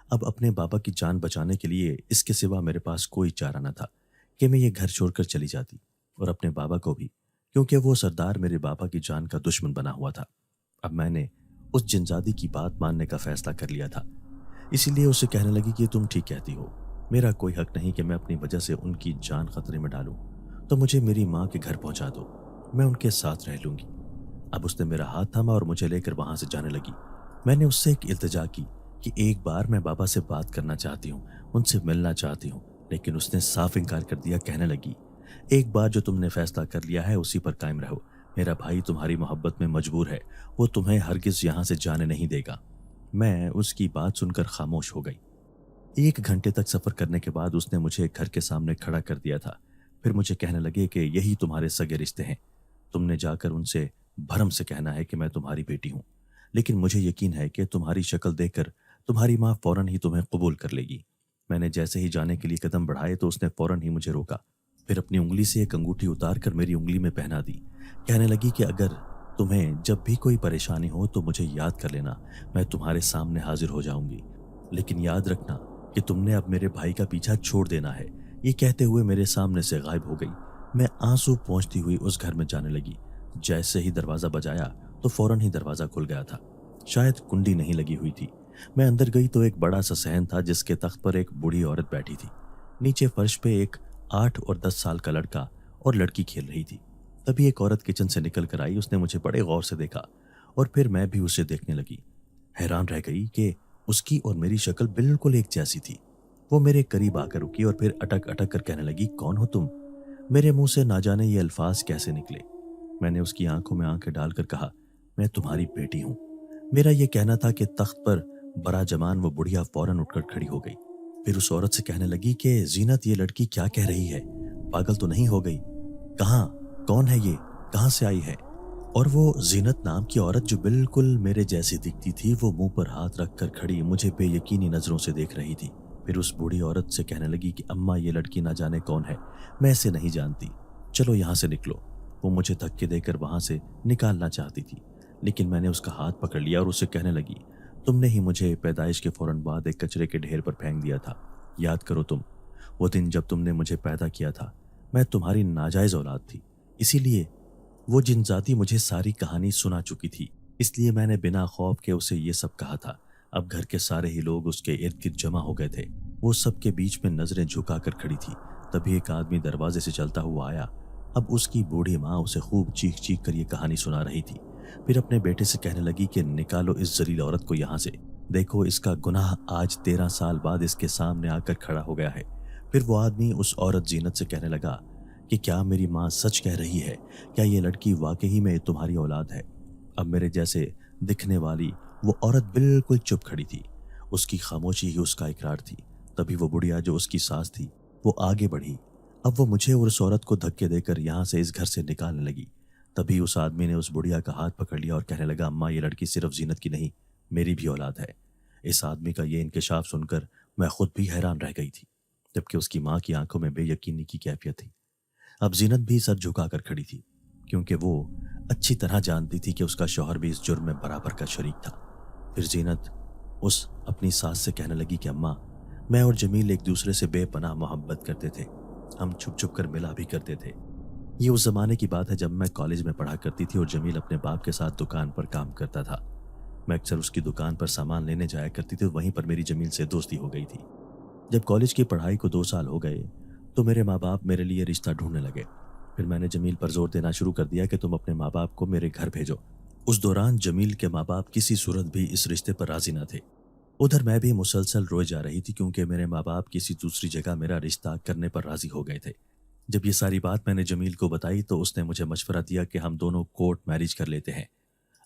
अब अपने बाबा की जान बचाने के लिए इसके सिवा मेरे पास कोई चारा न था कि मैं ये घर छोड़कर चली जाती, और अपने बाबा को भी, क्योंकि वो सरदार मेरे बाबा की जान का दुश्मन बना हुआ था। अब मैंने उस जिनजादी की बात मानने का फैसला कर लिया था। इसीलिए उसे कहने लगी कि तुम ठीक कहती हो, मेरा कोई हक नहीं कि मैं अपनी वजह से उनकी जान खतरे में डालूं, तो मुझे मेरी माँ के घर पहुंचा दो, मैं उनके साथ रह लूंगी। अब उसने मेरा हाथ थामा और मुझे लेकर वहां से जाने लगी। मैंने उससे एक इल्तिजा की कि एक बार मैं बाबा से बात करना चाहती हूँ, उनसे मिलना चाहती हूँ, लेकिन उसने साफ इनकार कर दिया। कहने लगी, एक बार जो तुमने फैसला कर लिया है उसी पर कायम रहो। मेरा भाई तुम्हारी मोहब्बत में मजबूर है, वो तुम्हें हरगिज यहाँ से जाने नहीं देगा। मैं उसकी बात सुनकर खामोश हो गई। 1 घंटे तक सफर करने के बाद उसने मुझे घर के सामने खड़ा कर दिया था। फिर मुझे कहने लगे कि यही तुम्हारे सगे रिश्ते हैं। तुमने जाकर उनसे भरम से कहना है कि मैं तुम्हारी बेटी हूँ। लेकिन मुझे यकीन है कि तुम्हारी शक्ल देखकर तुम्हारी माँ फौरन ही तुम्हें कबूल कर लेगी। मैंने जैसे ही जाने के लिए कदम बढ़ाए तो उसने फौरन ही मुझे रोका। फिर अपनी उंगली से एक अंगूठी उतार कर मेरी उंगली में पहना दी। कहने लगी कि अगर तुम्हें जब भी कोई परेशानी हो तो मुझे याद कर लेना, मैं तुम्हारे सामने हाजिर हो जाऊंगी। लेकिन याद रखना कि तुमने अब मेरे भाई का पीछा छोड़ देना है। ये कहते हुए मेरे सामने से गायब हो गई। मैं आंसू पोंछती हुई उस घर में जाने लगी। जैसे ही दरवाजा बजाया तो फौरन ही दरवाजा खुल गया था। शायद कुंडी नहीं लगी हुई थी। मैं अंदर गई तो एक बड़ा सा सहन था जिसके तख्त पर एक बूढ़ी औरत बैठी थी। नीचे फर्श पे एक 8 और 10 साल का लड़का और लड़की खेल रही थी। तभी एक औरत किचन से निकल कर आई। उसने मुझे बड़े गौर से देखा और फिर मैं भी उसे देखने लगी। हैरान रह गई कि उसकी और मेरी शक्ल बिल्कुल एक जैसी थी। वो मेरे करीब आकर रुकी और फिर अटक अटक कर कहने लगी, कौन हो तुम? मेरे मुंह से ना जाने ये अल्फाज कैसे निकले। मैंने उसकी आंखों में आंखें डालकर कहा, मैं तुम्हारी बेटी हूं। मेरा यह कहना था कि तख्त पर बड़ा जमान वो बुढ़िया फौरन उठकर खड़ी हो गई। फिर उस औरत से कहने लगी कि जीनत, ये लड़की क्या कह रही है? पागल तो नहीं हो गई? कहाँ, कौन है ये, कहाँ से आई है? और वो जीनत नाम की औरत जो बिल्कुल मेरे जैसी दिखती थी, वो मुंह पर हाथ रखकर खड़ी मुझे बेयकीनी नजरों से देख रही थी। फिर उस बूढ़ी औरत से कहने लगी कि अम्मा, ये लड़की ना जाने कौन है, मैं इसे नहीं जानती, चलो यहाँ से निकलो। वो मुझे धक्के देकर वहां से निकालना चाहती थी, लेकिन मैंने उसका हाथ पकड़ लिया और उससे कहने लगी, तुमने ही मुझे पैदाइश के फौरन बाद एक कचरे के ढेर पर फेंक दिया था। याद करो तुम, वो दिन जब तुमने मुझे पैदा किया था, मैं तुम्हारी नाजायज औलाद थी। इसीलिए वो जिनजाति मुझे सारी कहानी सुना चुकी थी, इसलिए मैंने बिना खौफ के उसे ये सब कहा था। अब घर के सारे ही लोग उसके इर्द गिर्द जमा हो गए थे। वो सबके बीच में नजरें झुकाकर खड़ी थी। तभी एक आदमी दरवाजे से चलता हुआ आया। अब उसकी बूढ़ी माँ उसे खूब चीख चीख कर ये कहानी सुना रही थी। फिर अपने बेटे से कहने लगी कि निकालो इस जलील औरत को यहाँ से। देखो, इसका गुनाह आज 13 साल बाद इसके सामने आकर खड़ा हो गया है। फिर वो आदमी उस औरत जीनत से कहने लगा कि क्या मेरी माँ सच कह रही है? क्या ये लड़की वाकई में तुम्हारी औलाद है? अब मेरे जैसे दिखने वाली वो औरत बिल्कुल चुप खड़ी थी। उसकी खामोशी ही उसका इकरार थी। तभी वो बुढ़िया जो उसकी सास थी, वो आगे बढ़ी। अब वो मुझे और उस औरत को धक्के देकर यहाँ से इस घर से निकालने लगी। तभी उस आदमी ने उस बुढ़िया का हाथ पकड़ लिया और कहने लगा, अम्मा, ये लड़की सिर्फ जीनत की नहीं, मेरी भी औलाद है। इस आदमी का ये इंकशाफ सुनकर मैं खुद भी हैरान रह गई थी, जबकि उसकी माँ की आंखों में बेयकीनी की कैफियत थी। अब जीनत भी सर झुकाकर खड़ी थी, क्योंकि वो अच्छी तरह जानती थी कि उसका शौहर भी इस जुर्म में बराबर का शरीक था। फिर जीनत उस अपनी सास से कहने लगी कि अम्मा, मैं और जमील एक दूसरे से बेपनाह मोहब्बत करते थे। हम छुप छुप कर मिला भी करते थे। ये उस जमाने की बात है जब मैं कॉलेज में पढ़ा करती थी और जमील अपने बाप के साथ दुकान पर काम करता था। मैं अक्सर उसकी दुकान पर सामान लेने जाया करती थी। वहीं पर मेरी जमील से दोस्ती हो गई थी। जब कॉलेज की पढ़ाई को 2 साल हो गए तो मेरे माँ बाप मेरे लिए रिश्ता ढूंढने लगे। फिर मैंने जमील पर जोर देना शुरू कर दिया कि तुम अपने माँ बाप को मेरे घर भेजो। उस दौरान जमील के माँ बाप किसी सूरत भी इस रिश्ते पर राजी न थे। उधर मैं भी मुसलसल रोए जा रही थी, क्योंकि मेरे माँ बाप किसी दूसरी जगह मेरा रिश्ता करने पर राजी हो गए थे। जब ये सारी बात मैंने जमील को बताई तो उसने मुझे मशवरा दिया कि हम दोनों कोर्ट मैरिज कर लेते हैं।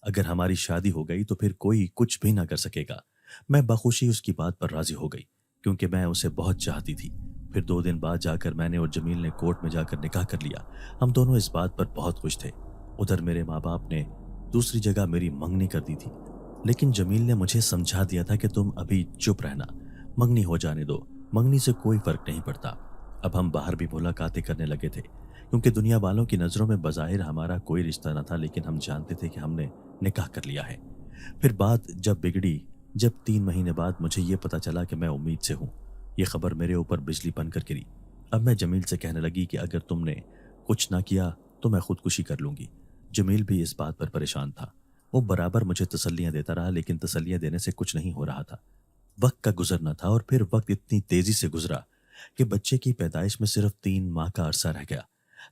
अगर हमारी शादी हो गई तो फिर कोई कुछ भी ना कर सकेगा। मैं बखुशी उसकी बात पर राजी हो गई, क्योंकि मैं उसे बहुत चाहती थी। फिर 2 दिन बाद जाकर मैंने और जमील ने कोर्ट में जाकर निकाह कर लिया। हम दोनों इस बात पर बहुत खुश थे। उधर मेरे माँ बाप ने दूसरी जगह मेरी मंगनी कर दी थी, लेकिन जमील ने मुझे समझा दिया था कि तुम अभी चुप रहना, मंगनी हो जाने दो, मंगनी से कोई फर्क नहीं पड़ता। अब हम बाहर भी मुलाकातें करने लगे थे, क्योंकि दुनिया वालों की नज़रों में बज़ाहिर हमारा कोई रिश्ता न था, लेकिन हम जानते थे कि हमने निकाह कर लिया है। फिर बात जब बिगड़ी, जब 3 महीने बाद मुझे ये पता चला कि मैं उम्मीद से हूँ, ये खबर मेरे ऊपर बिजली बनकर गिरी। अब मैं जमील से कहने लगी कि अगर तुमने कुछ ना किया तो मैं खुदकुशी कर लूँगी। जमील भी इस बात पर परेशान था। वो बराबर मुझे तसल्लियाँ देता रहा, लेकिन तसल्लियाँ देने से कुछ नहीं हो रहा था। वक्त का गुजरना था और फिर वक्त इतनी तेजी से गुजरा कि बच्चे की पैदाइश में सिर्फ 3 माह का अरसा रह गया।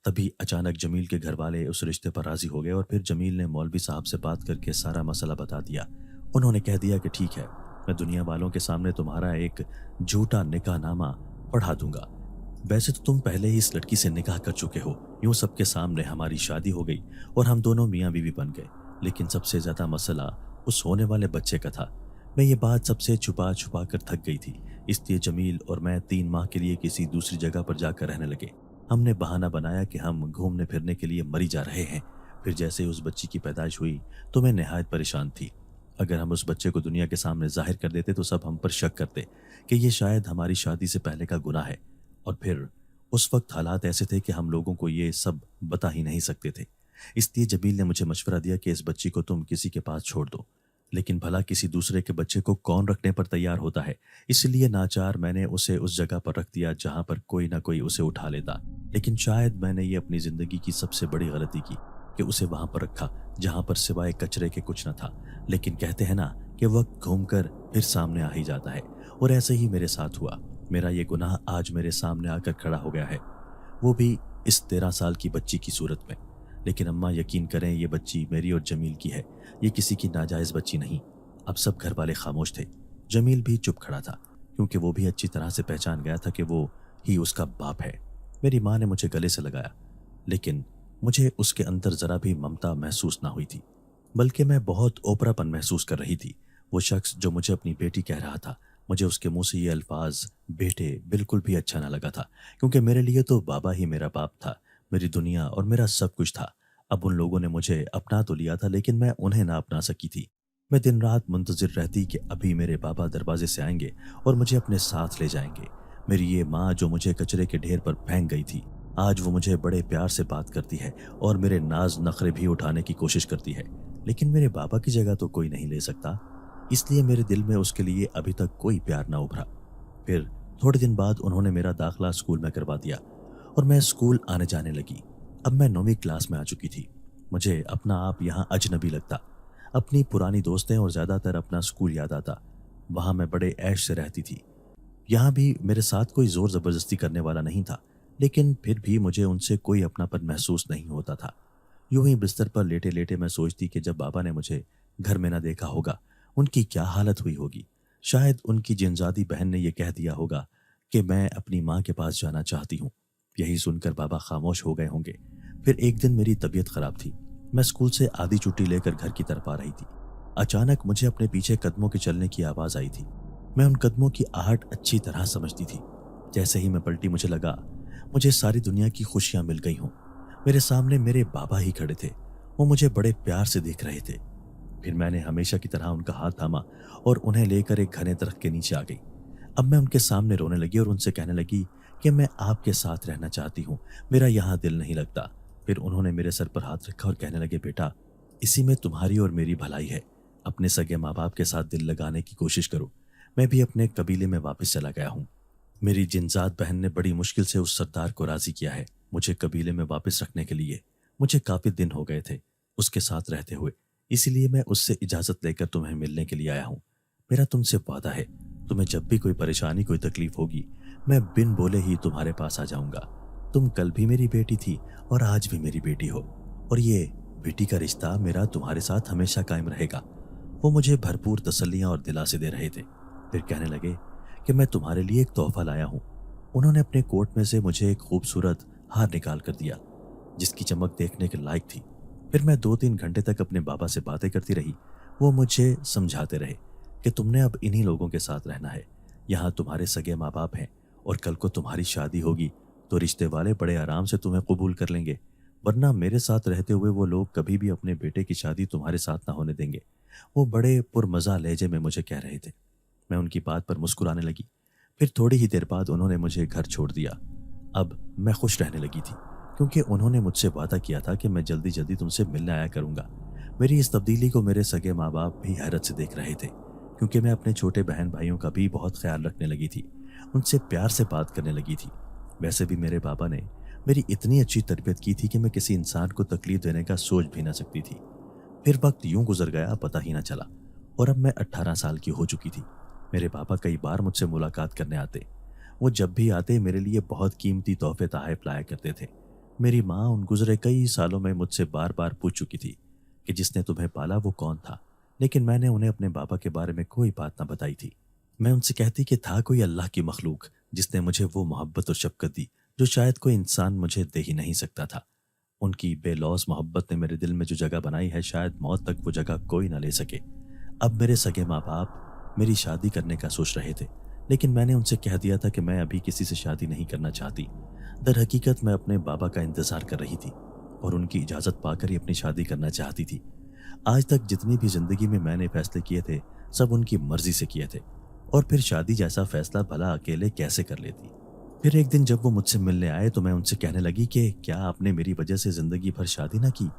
तभी अचानक जमील के घर वाले उस रिश्ते पर राजी हो गए और फिर जमील ने मौलवी साहब से बात करके सारा मसला बता दिया। उन्होंने कह दिया कि ठीक है, मैं दुनिया वालों के सामने तुम्हारा एक झूठा निकाहनामा पढ़ा दूंगा, वैसे तो तुम पहले ही इस लड़की से निकाह कर चुके हो, यूं सबके सामने हमारी शादी हो गई और हम दोनों मियाँ बीवी बन गए। लेकिन सबसे ज्यादा मसला उस होने वाले बच्चे का था। मैं ये बात सबसे छुपा छुपा कर थक गई थी। इसलिए जमील और मैं 3 माह के लिए किसी दूसरी जगह पर जाकर रहने लगे। हमने बहाना बनाया कि हम घूमने फिरने के लिए मरी जा रहे हैं। फिर जैसे उस बच्ची की पैदाइश हुई तो मैं निहायत परेशान थी। अगर हम उस बच्चे को दुनिया के सामने जाहिर कर देते तो सब हम पर शक करते कि ये शायद हमारी शादी से पहले का गुनाह है। और फिर उस वक्त हालात ऐसे थे कि हम लोगों को ये सब बता ही नहीं सकते थे। इसलिए जमील ने मुझे मशवरा दिया कि इस बच्ची को तुम किसी के पास छोड़ दो। लेकिन भला किसी दूसरे के बच्चे को कौन रखने पर तैयार होता है। इसलिए नाचार मैंने उसे उस जगह पर रख दिया जहां पर कोई ना कोई उसे उठा लेता। लेकिन शायद मैंने ये अपनी जिंदगी की सबसे बड़ी गलती की कि उसे वहां पर रखा जहां पर सिवाय कचरे के कुछ न था। लेकिन कहते हैं ना कि वक्त घूमकर फिर सामने आ ही जाता है, और ऐसे ही मेरे साथ हुआ। मेरा ये गुनाह आज मेरे सामने आकर खड़ा हो गया है, वो भी इस 13 साल की बच्ची की सूरत में। लेकिन अम्मा यकीन करें, ये बच्ची मेरी और जमील की है, ये किसी की नाजायज बच्ची नहीं। अब सब घर वाले खामोश थे। जमील भी चुप खड़ा था, क्योंकि वो भी अच्छी तरह से पहचान गया था कि वो ही उसका बाप है। मेरी माँ ने मुझे गले से लगाया, लेकिन मुझे उसके अंदर जरा भी ममता महसूस ना हुई थी, बल्कि मैं बहुत ओपरापन महसूस कर रही थी। वो शख्स जो मुझे अपनी बेटी कह रहा था, मुझे उसके मुंह से ये अल्फाज बेटे बिल्कुल भी अच्छा ना लगा था, क्योंकि मेरे लिए तो बाबा ही मेरा बाप था, मेरी दुनिया और मेरा सब कुछ था। अब उन लोगों ने मुझे अपना तो लिया था, लेकिन मैं उन्हें ना अपना सकी थी। मैं दिन रात मुंतजिर रहती कि अभी मेरे बाबा दरवाजे से आएंगे और मुझे अपने साथ ले जाएंगे। मेरी ये माँ जो मुझे कचरे के ढेर पर फेंक गई थी, आज वो मुझे बड़े प्यार से बात करती है और मेरे नाज नखरे भी उठाने की कोशिश करती है। लेकिन मेरे बाबा की जगह तो कोई नहीं ले सकता, इसलिए मेरे दिल में उसके लिए अभी तक कोई प्यार ना उभरा। फिर थोड़े दिन बाद उन्होंने मेरा दाखिला स्कूल में करवा दिया और मैं स्कूल आने जाने लगी। अब मैं 9वीं क्लास में आ चुकी थी। मुझे अपना आप यहाँ अजनबी लगता। अपनी पुरानी दोस्तें और ज़्यादातर अपना स्कूल याद आता। वहाँ मैं बड़े ऐश से रहती थी। यहाँ भी मेरे साथ कोई ज़ोर ज़बरदस्ती करने वाला नहीं था, लेकिन फिर भी मुझे उनसे कोई अपनापन महसूस नहीं होता था। यूं ही बिस्तर पर लेटे लेटे मैं सोचती कि जब बाबा ने मुझे घर में ना देखा होगा, उनकी क्या हालत हुई होगी। शायद उनकी जिनजादी बहन ने यह कह दिया होगा कि मैं अपनी माँ के पास जाना चाहती हूँ। यही सुनकर बाबा खामोश हो गए होंगे। फिर एक दिन मेरी तबीयत खराब थी। मैं स्कूल से आधी छुट्टी लेकर घर की तरफ आ रही थी। अचानक मुझे अपने पीछे कदमों के चलने की आवाज आई थी। मैं उन कदमों की आहट अच्छी तरह समझती थी। जैसे ही मैं पलटी, मुझे लगा मुझे सारी दुनिया की खुशियां मिल गई हों। मेरे सामने मेरे बाबा ही खड़े थे। वो मुझे बड़े प्यार से देख रहे थे। फिर मैंने हमेशा की तरह उनका हाथ थामा और उन्हें लेकर एक घने दरख्त के नीचे आ गई। अब मैं उनके सामने रोने लगी और उनसे कहने लगी कि मैं आपके साथ रहना चाहती हूँ, मेरा यहाँ दिल नहीं लगता। फिर उन्होंने मेरे सर पर हाथ रखा और कहने लगे, बेटा, इसी में तुम्हारी और मेरी भलाई है। अपने सगे माँ बाप के साथ दिल लगाने की कोशिश करो। मैं भी अपने कबीले में वापस चला गया हूँ। मेरी जिनजात बहन ने बड़ी मुश्किल से उस सरदार को राजी किया है मुझे कबीले में वापस रखने के लिए। मुझे काफी दिन हो गए थे उसके साथ रहते हुए, इसीलिए मैं उससे इजाजत लेकर तुम्हें मिलने के लिए आया हूँ। मेरा तुमसे वादा है, तुम्हें जब भी कोई परेशानी, कोई तकलीफ होगी, मैं बिन बोले ही तुम्हारे पास आ जाऊंगा। तुम कल भी मेरी बेटी थी और आज भी मेरी बेटी हो, और ये बेटी का रिश्ता मेरा तुम्हारे साथ हमेशा कायम रहेगा। वो मुझे भरपूर तसल्लियां और दिलासे दे रहे थे। फिर कहने लगे कि मैं तुम्हारे लिए एक तोहफा लाया हूँ। उन्होंने अपने कोट में से मुझे एक खूबसूरत हार निकाल कर दिया, जिसकी चमक देखने के लायक थी। फिर मैं 2-3 घंटे तक अपने बाबा से बातें करती रही। वो मुझे समझाते रहे कि तुमने अब इन्हीं लोगों के साथ रहना है। यहाँ तुम्हारे सगे माँ बाप हैं, और कल को तुम्हारी शादी होगी तो रिश्ते वाले बड़े आराम से तुम्हें कबूल कर लेंगे, वरना मेरे साथ रहते हुए वो लोग कभी भी अपने बेटे की शादी तुम्हारे साथ ना होने देंगे। वो बड़े पुरमजा लहजे में मुझे कह रहे थे। मैं उनकी बात पर मुस्कुराने लगी। फिर थोड़ी ही देर बाद उन्होंने मुझे घर छोड़ दिया। अब मैं खुश रहने लगी थी, क्योंकि उन्होंने मुझसे वादा किया था कि मैं जल्दी जल्दी तुमसे मिलने आया करूंगा। मेरी इस तब्दीली को मेरे सगे माँ बाप भी हैरत से देख रहे थे, क्योंकि मैं अपने छोटे बहन भाइयों का भी बहुत ख्याल रखने लगी थी, उनसे प्यार से बात करने लगी थी। वैसे भी मेरे बाबा ने मेरी इतनी अच्छी तरबियत की थी कि मैं किसी इंसान को तकलीफ देने का सोच भी ना सकती थी। फिर वक्त यूं गुजर गया, पता ही ना चला, और अब मैं 18 साल की हो चुकी थी। मेरे पापा कई बार मुझसे मुलाकात करने आते। वो जब भी आते मेरे लिए बहुत कीमती तोहफे तोहफे लाया करते थे। मेरी माँ उन गुजरे कई सालों में मुझसे बार बार पूछ चुकी थी कि जिसने तुम्हें पाला वो कौन था, लेकिन मैंने उन्हें अपने बाबा के बारे में कोई बात ना बताई थी। मैं उनसे कहती कि था कोई अल्लाह की मखलूक जिसने मुझे वो मोहब्बत और शफकत दी जो शायद कोई इंसान मुझे दे ही नहीं सकता था। उनकी बेलौस मोहब्बत ने मेरे दिल में जो जगह बनाई है, शायद मौत तक वो जगह कोई ना ले सके। अब मेरे सगे माँ बाप मेरी शादी करने का सोच रहे थे, लेकिन मैंने उनसे कह दिया था कि मैं अभी किसी से शादी नहीं करना चाहती। दर हकीकत मैं अपने बाबा का इंतज़ार कर रही थी और उनकी इजाज़त पाकर ही अपनी शादी करना चाहती थी। आज तक जितनी भी ज़िंदगी में मैंने फैसले किए थे, सब उनकी मर्ज़ी से किए थे, और फिर शादी जैसा फैसला भला अकेले कैसे कर लेती। फिर एक दिन जब वो मुझसे मिलने आए तो मैं उनसे कहने लगी कि क्या आपने मेरी वजह से ज़िंदगी भर शादी ना की,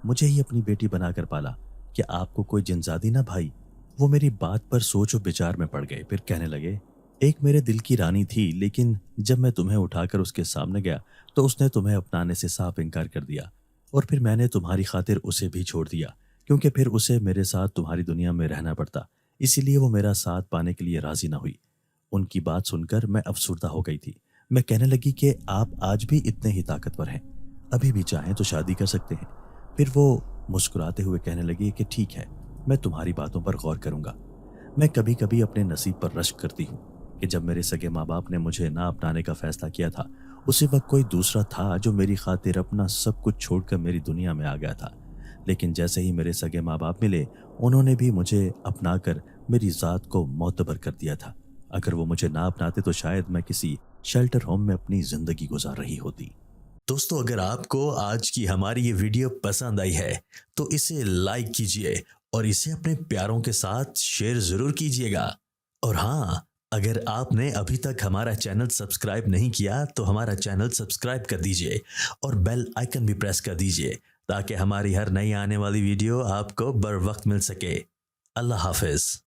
मुझे ही अपनी बेटी बनाकर पाला, क्या आपको कोई जिनजादी ना भाई। वो मेरी बात पर सोच और विचार में पड़ गए। फिर कहने लगे, एक मेरे दिल की रानी थी, लेकिन जब मैं तुम्हें उठाकर उसके सामने गया तो उसने तुम्हें अपनाने से साफ इनकार कर दिया, और फिर मैंने तुम्हारी खातिर उसे भी छोड़ दिया, क्योंकि फिर उसे मेरे साथ तुम्हारी दुनिया में रहना पड़ता, इसीलिए वो मेरा साथ पाने के लिए राजी ना हुई। उनकी बात सुनकर मैं अफसुर्दा हो गई थी। मैं कहने लगी कि आप आज भी इतने ही ताकतवर हैं, अभी भी चाहें तो शादी कर सकते हैं। फिर वो मुस्कुराते हुए कहने लगी कि ठीक है, मैं तुम्हारी बातों पर गौर करूंगा। मैं कभी कभी अपने नसीब पर रश्क करती हूँ कि जब मेरे सगे माँ बाप ने मुझे ना अपनाने का फैसला किया था, उसी वक्त कोई दूसरा था जो मेरी खातिर अपना सब कुछ छोड़कर मेरी दुनिया में आ गया था। लेकिन जैसे ही मेरे सगे माँ बाप मिले, उन्होंने भी मुझे अपनाकर मेरी ज़ात को मोतबर कर दिया था। अगर वो मुझे ना अपनाते तो शायद मैं किसी शेल्टर होम में अपनी ज़िंदगी गुजार रही होती। दोस्तों, अगर आपको आज की हमारी ये वीडियो पसंद आई है तो इसे लाइक कीजिए और इसे अपने प्यारों के साथ शेयर ज़रूर कीजिएगा। और हाँ, अगर आपने अभी तक हमारा चैनल सब्सक्राइब नहीं किया तो हमारा चैनल सब्सक्राइब कर दीजिए और बेल आइकन भी प्रेस कर दीजिए, ताकि हमारी हर नई आने वाली वीडियो आपको बर वक्त मिल सके। अल्लाह हाफिज़।